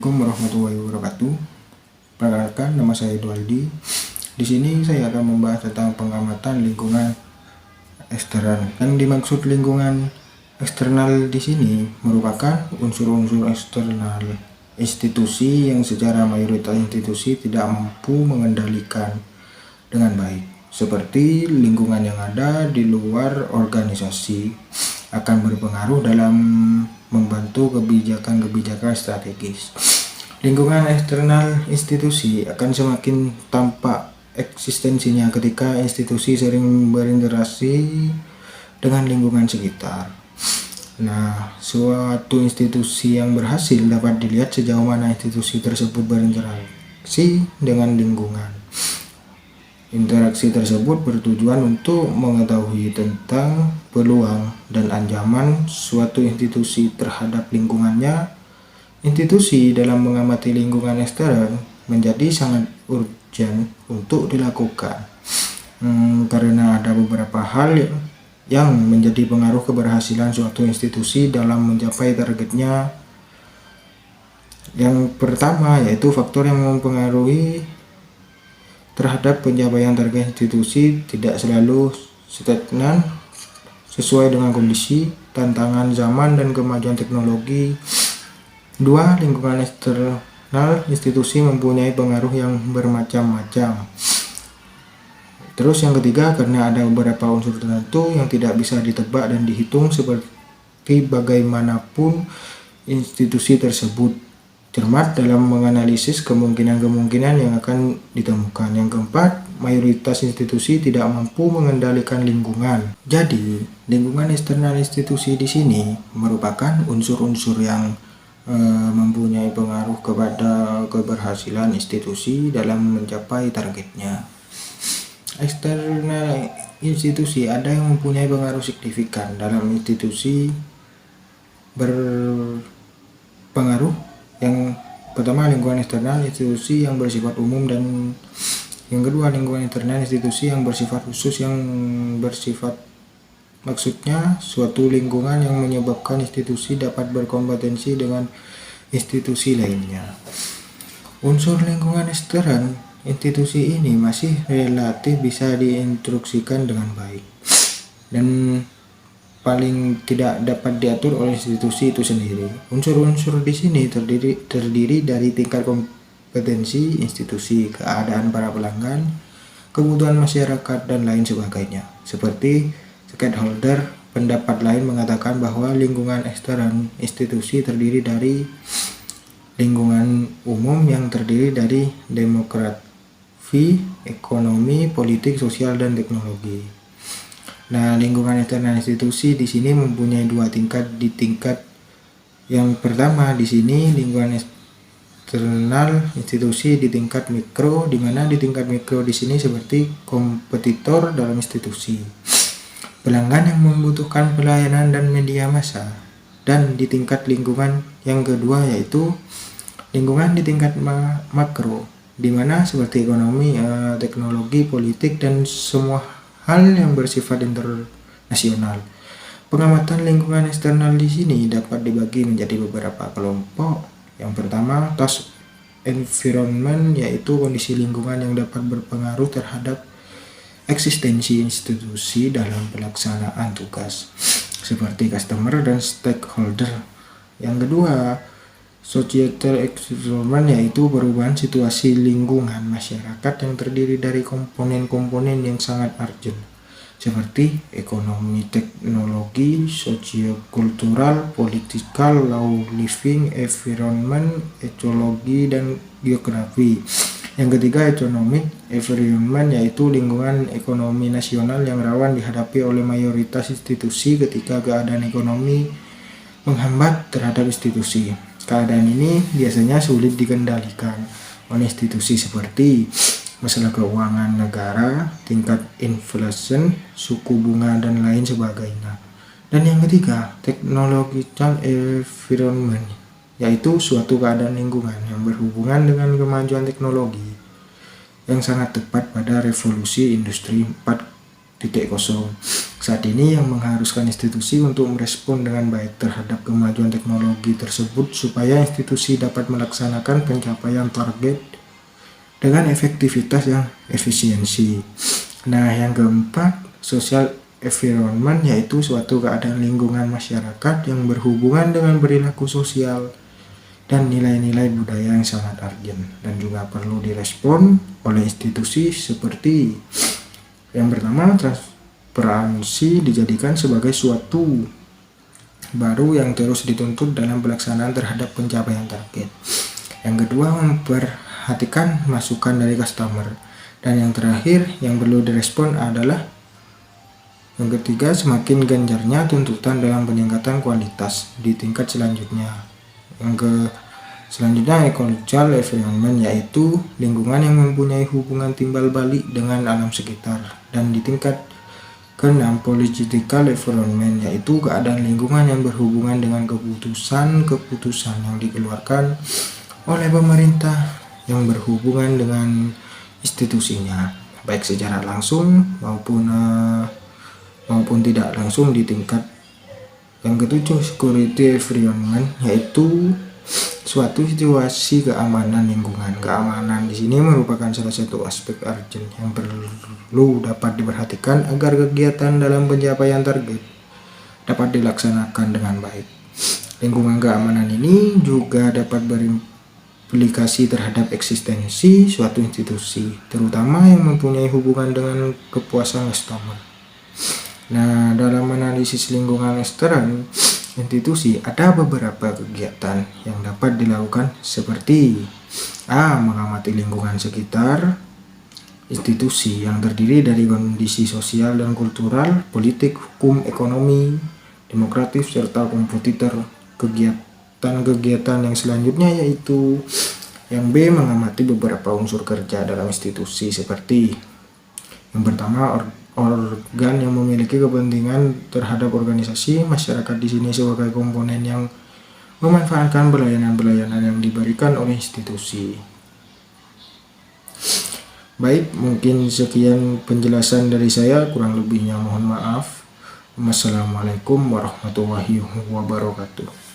Assalamualaikum warahmatullahi wabarakatuh. Perkenalkan, nama saya Edwaldi. Di sini saya akan membahas tentang pengamatan lingkungan eksternal. Yang dimaksud lingkungan eksternal di sini merupakan unsur-unsur eksternal institusi yang secara mayoritas institusi tidak mampu mengendalikan dengan baik, seperti lingkungan yang ada di luar organisasi akan berpengaruh dalam membantu kebijakan-kebijakan strategis. Lingkungan eksternal institusi akan semakin tampak eksistensinya ketika institusi sering berinteraksi dengan lingkungan sekitar. Nah, suatu institusi yang berhasil dapat dilihat sejauh mana institusi tersebut berinteraksi dengan lingkungan. Interaksi tersebut bertujuan untuk mengetahui tentang peluang dan ancaman suatu institusi terhadap lingkungannya. Institusi dalam mengamati lingkungan ekstern menjadi sangat urgent untuk dilakukan karena ada beberapa hal yang menjadi pengaruh keberhasilan suatu institusi dalam mencapai targetnya. Yang pertama yaitu faktor yang mempengaruhi terhadap pencapaian target institusi tidak selalu stagnan sesuai dengan kondisi, tantangan zaman, dan kemajuan teknologi. 2. Lingkungan eksternal institusi mempunyai pengaruh yang bermacam-macam. Terus yang ketiga, karena ada beberapa unsur tertentu yang tidak bisa ditebak dan dihitung seperti bagaimanapun institusi tersebut cermat dalam menganalisis kemungkinan-kemungkinan yang akan ditemukan. Yang keempat, mayoritas institusi tidak mampu mengendalikan lingkungan. Jadi, lingkungan eksternal institusi di sini merupakan unsur-unsur yang mempunyai pengaruh kepada keberhasilan institusi dalam mencapai targetnya. Eksternal institusi ada yang mempunyai pengaruh signifikan dalam institusi berpengaruh. Yang pertama, lingkungan eksternal institusi yang bersifat umum, dan yang kedua, lingkungan internal institusi yang bersifat khusus. Yang bersifat maksudnya suatu lingkungan yang menyebabkan institusi dapat berkompetensi dengan institusi lainnya. Unsur lingkungan ekstern institusi ini masih relatif bisa diinstruksikan dengan baik dan paling tidak dapat diatur oleh institusi itu sendiri. Unsur-unsur di sini terdiri dari tingkat kompetensi institusi, keadaan para pelanggan, kebutuhan masyarakat, dan lain sebagainya. Seperti stakeholder, pendapat lain mengatakan bahwa lingkungan ekstern institusi terdiri dari lingkungan umum yang terdiri dari demografi, ekonomi, politik, sosial, dan teknologi. Nah, lingkungan eksternal institusi di sini mempunyai dua tingkat. Di tingkat yang pertama di sini lingkungan eksternal institusi di tingkat mikro, di mana di tingkat mikro di sini seperti kompetitor dalam institusi, pelanggan yang membutuhkan pelayanan dan media massa. Dan di tingkat lingkungan yang kedua yaitu lingkungan di tingkat makro, di mana seperti ekonomi, teknologi, politik, dan semua hal yang bersifat internasional. Pengamatan lingkungan eksternal di sini dapat dibagi menjadi beberapa kelompok. Yang pertama, task environment, yaitu kondisi lingkungan yang dapat berpengaruh terhadap eksistensi institusi dalam pelaksanaan tugas, seperti customer dan stakeholder. Yang kedua, societal environment, yaitu perubahan situasi lingkungan masyarakat yang terdiri dari komponen-komponen yang sangat urgent, seperti ekonomi, teknologi, sosiokultural, political, law, living, environment, ekologi, dan geografi. Yang ketiga, economic environment, yaitu lingkungan ekonomi nasional yang rawan dihadapi oleh mayoritas institusi ketika keadaan ekonomi menghambat terhadap institusi. Keadaan ini biasanya sulit dikendalikan oleh institusi seperti masalah keuangan negara, tingkat inflasi, suku bunga, dan lain sebagainya. Dan yang ketiga, technological environment, yaitu suatu keadaan lingkungan yang berhubungan dengan kemajuan teknologi yang sangat tepat pada revolusi industri 4.0. Saat ini yang mengharuskan institusi untuk merespon dengan baik terhadap kemajuan teknologi tersebut supaya institusi dapat melaksanakan pencapaian target dengan efektivitas yang efisiensi. Nah, yang keempat, social environment, yaitu suatu keadaan lingkungan masyarakat yang berhubungan dengan perilaku sosial dan nilai-nilai budaya yang sangat urgent dan juga perlu direspon oleh institusi seperti yang pertama, transparansi dijadikan sebagai suatu baru yang terus dituntut dalam pelaksanaan terhadap pencapaian target. Yang kedua, memperhatikan masukan dari customer. Dan yang terakhir yang perlu direspon adalah yang ketiga, semakin gencarnya tuntutan dalam peningkatan kualitas di tingkat selanjutnya. Selanjutnya, ecological environment, yaitu lingkungan yang mempunyai hubungan timbal balik dengan alam sekitar. Dan di tingkat keenam, political environment, yaitu keadaan lingkungan yang berhubungan dengan keputusan-keputusan yang dikeluarkan oleh pemerintah yang berhubungan dengan institusinya, baik secara langsung maupun tidak langsung di tingkat. Yang ketujuh, security environment, yaitu suatu situasi keamanan lingkungan. Keamanan di sini merupakan salah satu aspek urgent yang perlu dapat diperhatikan agar kegiatan dalam pencapaian target dapat dilaksanakan dengan baik. Lingkungan keamanan ini juga dapat berimplikasi terhadap eksistensi suatu institusi, terutama yang mempunyai hubungan dengan kepuasan customer. Nah, dalam analisis lingkungan eksternal institusi ada beberapa kegiatan yang dapat dilakukan seperti A. Mengamati lingkungan sekitar institusi yang terdiri dari kondisi sosial dan kultural, politik, hukum, ekonomi, demokratif, serta kompetitor. Kegiatan-kegiatan yang selanjutnya yaitu yang B. Mengamati beberapa unsur kerja dalam institusi seperti yang pertama, organ yang memiliki kepentingan terhadap organisasi. Masyarakat di sini sebagai komponen yang memanfaatkan pelayanan-pelayanan yang diberikan oleh institusi. Baik, mungkin sekian penjelasan dari saya, kurang lebihnya mohon maaf. Wassalamualaikum warahmatullahi wabarakatuh.